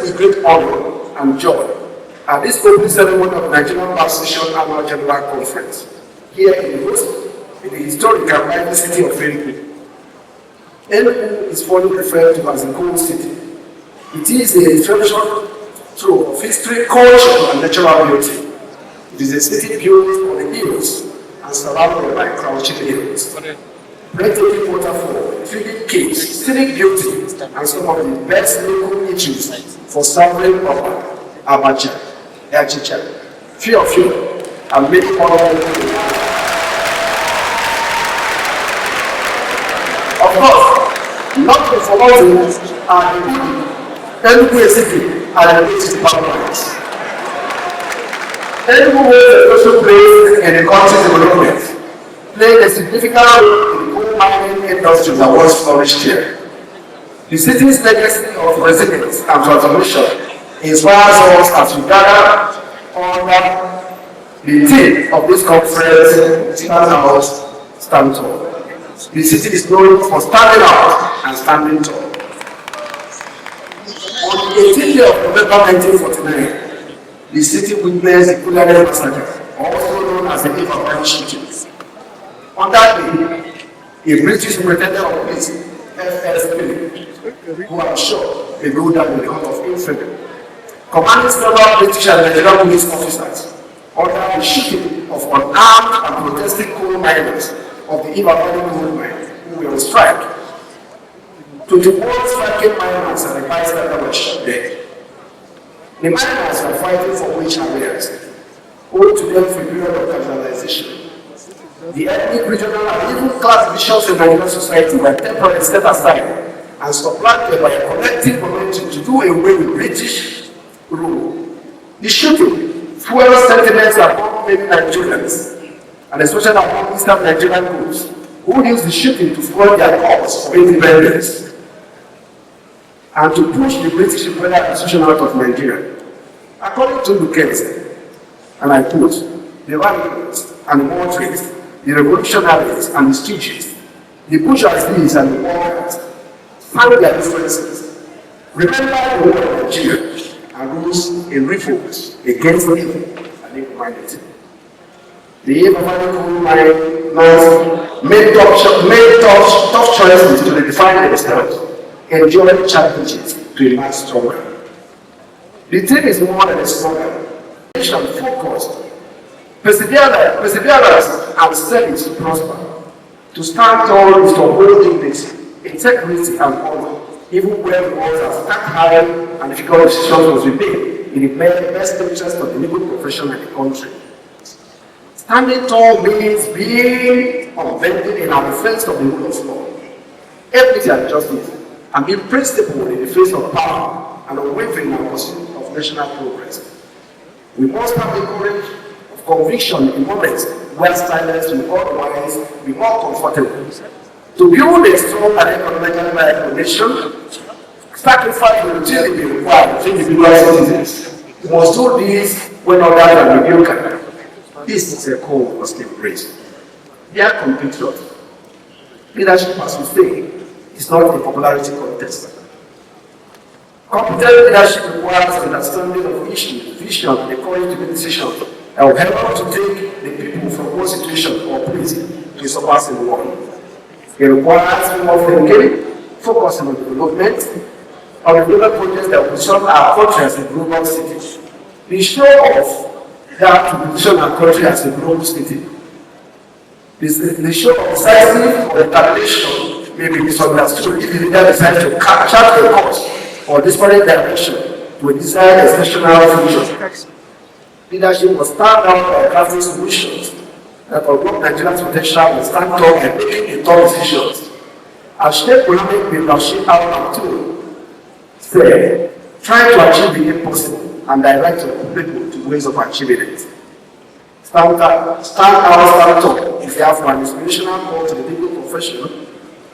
with great honor and joy at this opening ceremony of Nigerian Bar Association Annual General Conference here in the historic and mighty city of Enugu. Enugu is fondly referred to as a gold city. It is a treasure trove of history, culture, and natural beauty. It is a city built on the hills and surrounded by crouching hills. Breathtaking waterfall, intriguing caves, scenic beauty, and some of the best local issues for savoring of abacha, achicha, fiofio, and many other things. Of course, not to forget are the people, Enugu city, and the native governments. Enugu holds a special place in the country's development, playing a significant role in the coal mining industry that once flourished here. The city's legacy of resilience and transformation inspires us as we gather under the theme of this conference, Stand Out, Stand Tall. The city is known for standing out and standing tall. On the 18th day of November 1949, the city witnessed the Kuladen massacre, also known as the Afam shooting. On that day, a British superintendent of police, FSP, who I'm sure may go down in the court of infamy, commanding several British and Nigerian police officers ordered the shooting of unarmed and protesting coal miners of the Ibadan gold mine who were on strike. 21 striking miners and the bystander were shot dead. The miners were fighting for wage arrears, owed to them for a period of casualization. The ethnic, regional, and even class divisions in Nigerian society were temporarily set aside and supplanted by a collective momentum to do away with British rule. The shooting fueled sentiments among many Nigerians, and especially among Eastern Nigerian groups, who used the shooting to fuel their cause for independence and to push the British imperial institution out of Nigeria. According to Lucas, and I quote, the radicals and the moderates, the revolutionaries and the stooges, the bourgeoisie and the workers found their differences, remember the war of Nigeria, and rose in revolt against evil and immorality. The Afam made tough choices to redefine themselves, enduring challenges to emerge stronger. The theme is more than a slogan. Focused, perseverance, and service to prosper. To stand tall is to uphold dignity, integrity, and honor, even when the odds are stacked high and difficult decisions must be made in the best interest of the legal profession and the country. Standing tall means being unbending in our defense of the rule of law, equity and justice, and being principled in the face of power and unwavering in our pursuit of national progress. We must have the courage of conviction in moments where silence will otherwise be more comfortable. To build a strong and economically viable nation, sacrifice will routinely be required to individual citizens. We must do this when others are mediocre. This is a call for state praise. Dear compatriots, leadership, as we say, is not a popularity contest. Competent leadership requires understanding of issues, vision, and the courage to make decisions that will help us to take the people from one situation or place to a surpassing one. It requires more thinking, focusing on development, on the global projects that will position our country as a global city. The show of that to position our country as a global city. The show of decisive or determination may be misunderstood if the leader decides to chart a course or disparate direction to a desired exceptional future. Leadership must stand out by crafting solutions that unlock Nigeria's potential and stand tall and making the tough decisions. As shape economic leadership outcome too, say, try to achieve the impossible and direct your people to ways of achieving it. Stand out, stand tall if you have an inspirational call to the legal profession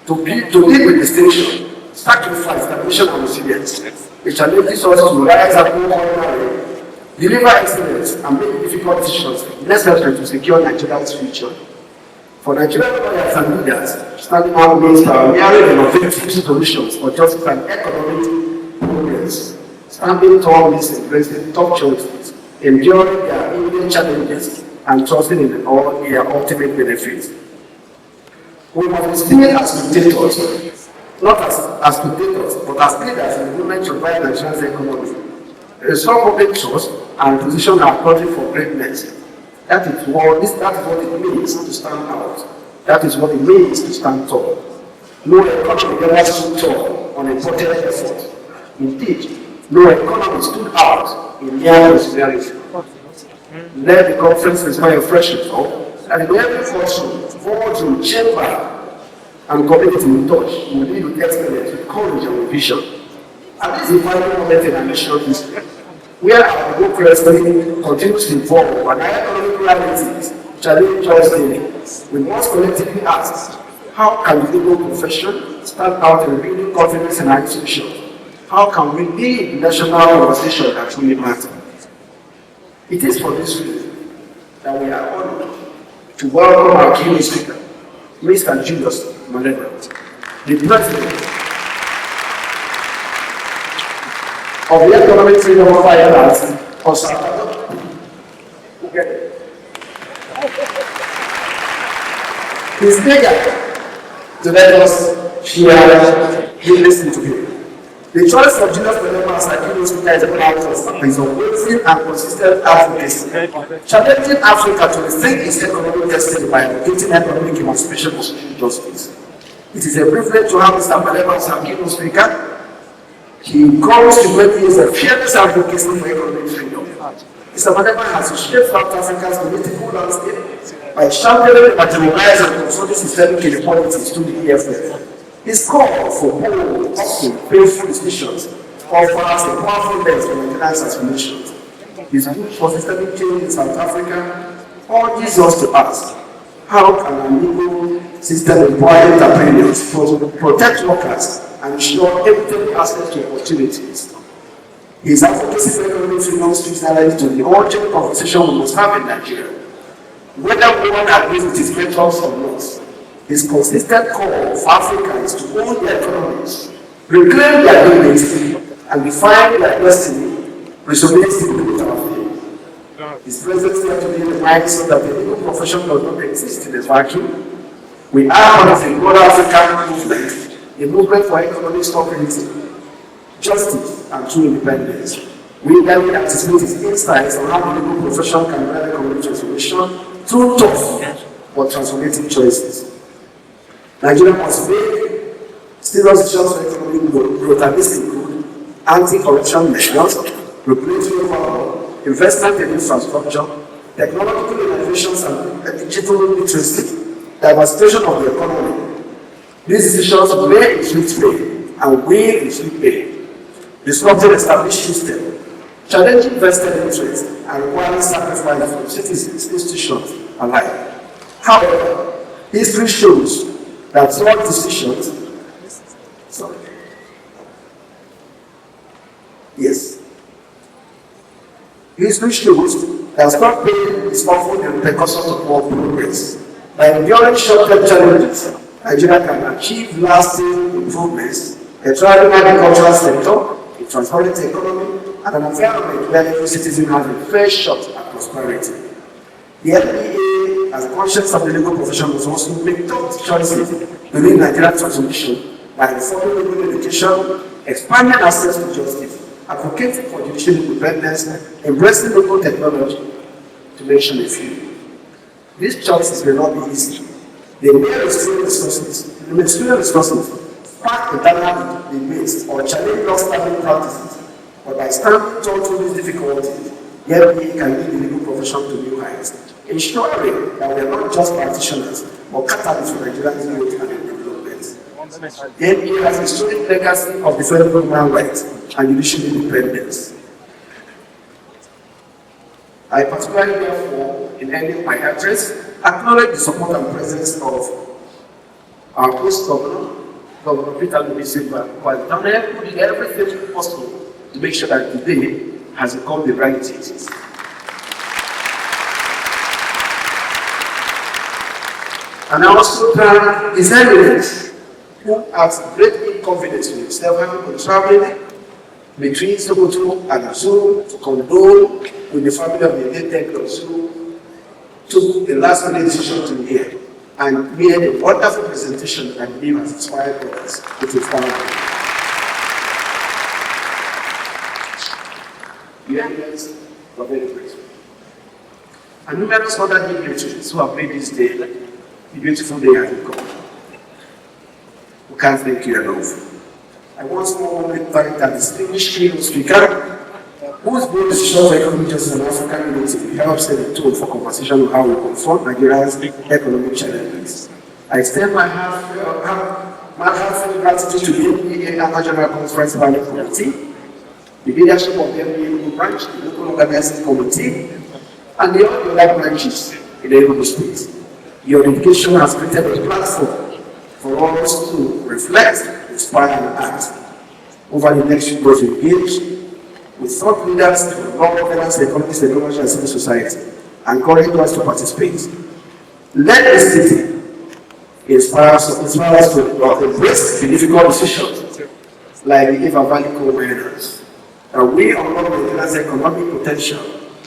to lead with distinction, sacrifice, ambition, and resilience. It challenges us to rise above ordinary, deliver excellence, and make difficult decisions necessary to secure Nigeria's future. For Nigerian lawyers and leaders, standing out means pioneering innovative solutions for justice and economic progress. Standing tall means embracing tough choices, enduring their immediate challenges, and trusting in all their ultimate benefits. We must be seen as spectators, not as spectators, but as leaders in the movement to drive the Nigerian economy. Some public trust and position our country for greatness. That is what it means to stand out. That is what it means to stand tall. No economy ever stood tall on important effort. Indeed, no economy stood out in near prosperity. Let the conference inspire fresh thought, and in every function, boardroom, chamber, and community in touch will lead with excellence, with courage, and with vision. And this is a vital moment in our national history, where our democracy continues to evolve and our economic realities challenge us daily. We must collectively ask, how can the legal profession stand out in building confidence in our institutions? How can we lead the national conversation that truly matters? It is for this reason that we are honored to welcome our keynote speaker, Mr. Julius Malema, the President of the Economic Freedom of Ireland of South Africa. He's eager to let us share him, listen to him. The choice of Julius Malema as our keynote speaker is about his unwavering and consistent advocacy, challenging Africa to rethink its economic destiny by advocating economic emancipation and social justice. It is a privilege to have Mr. Malema as our keynote speaker. He comes to make use of fearless advocacy for economic freedom. Mr. Malema has shaped South Africa's political landscape by championing the marginalized and consulting systemic inequalities to the EFF. His call for bold, often painful decisions offers a powerful lens for Nigerian aspirations. His push for systemic change in South Africa urges us to ask, how can a legal system empower entrepreneurs, protect workers, and ensure equitable access to opportunities? His advocacy for economic freedom speaks directly to the urgent conversation we must have in Nigeria. Whether one agrees with his methods or not, his consistent call for Africans to own their economies, reclaim their dignity, and define their destiny resonates deeply with our faith. His presence here today reminds us that the legal profession does not exist in a vacuum. We are part of a broader African movement, a movement for economic stability, justice, and true independence. We eagerly anticipate his insights on how the legal profession can drive economic transformation through tough but transformative choices. Nigeria must make serious decisions for economic growth, and this include anti-corruption measures, regulatory reform, investment in infrastructure, technological innovations and digital literacy, diversification of the economy. These decisions may inflict pain and will inflict pain, disrupting established systems, challenging vested interests, and requiring sacrifice from citizens, institutions alike. However, history shows that such decisions, history shows that stop pain is often the repercussions of all progress. By enduring short-term challenges, Nigeria can achieve lasting improvements, a thriving agricultural sector, a transparent economy, and an environment where every citizen has a fair shot at prosperity. The NBA, as a conscience of the legal profession, must also make tough choices within Nigerian transformation by reforming legal education, expanding access to justice, advocating for judicial independence, embracing local technology, to mention a few. These choices may not be easy. They may restrain resources, spark internal debates, or challenge long-standing practices. But by standing tall to these difficulties, the NBA can lead the legal profession to new heights, ensuring that we are not just practitioners, but catalysts for Nigeria's growth and development. The NBA has a historic legacy of defending human rights and judicial independence. I particularly, therefore, in ending my address, acknowledge the support and presence of our post-governor, Governor Peter Silva, who has done everything possible to make sure that today has become the right it is. And I also thank His Eminence, who has great confidence in himself, having been traveling between Sokoto and Azul to condole with the family of the late Tech who took the last minute decision to be here and made a wonderful presentation that I believe has inspired others with his family. Yes, we're very grateful. And numerous other dignitaries who have made this day a beautiful day has become. We can't thank you enough. I once more want to thank that distinguished keynote speaker, whose bold decision for economic justice and African unity helps set the tone for conversation on how we confront Nigeria's economic challenges. I extend my heartfelt gratitude to the Enugu General Conference Planning Committee, the leadership of the Enugu branch, the local organizing committee, and the other branches in the Enugu state. Your dedication has created a platform for us to reflect, inspire, and act. Over the next few months, we engage with thought leaders, non-governance, economists, technology, and civil society, encourage us to participate. Let the city inspire us to embrace the difficult decisions like the Eva Valley co-winners. And we unlock Nigeria's economic potential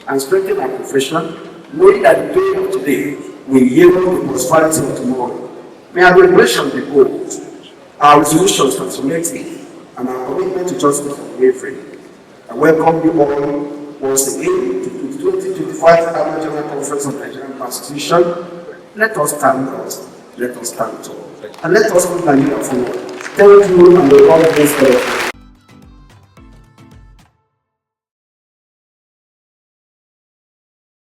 and strengthen our profession, knowing that the day of today will yield the prosperity of tomorrow. May our regulation be bold, our resolutions transformative, and our commitment to justice unwavering. I welcome you all once again to the 2025 Annual General Conference of Nigerian Bar Association. Let us stand out, let us stand tall, and let us move Nigeria forward. Thank you, and the Lord bless all of you.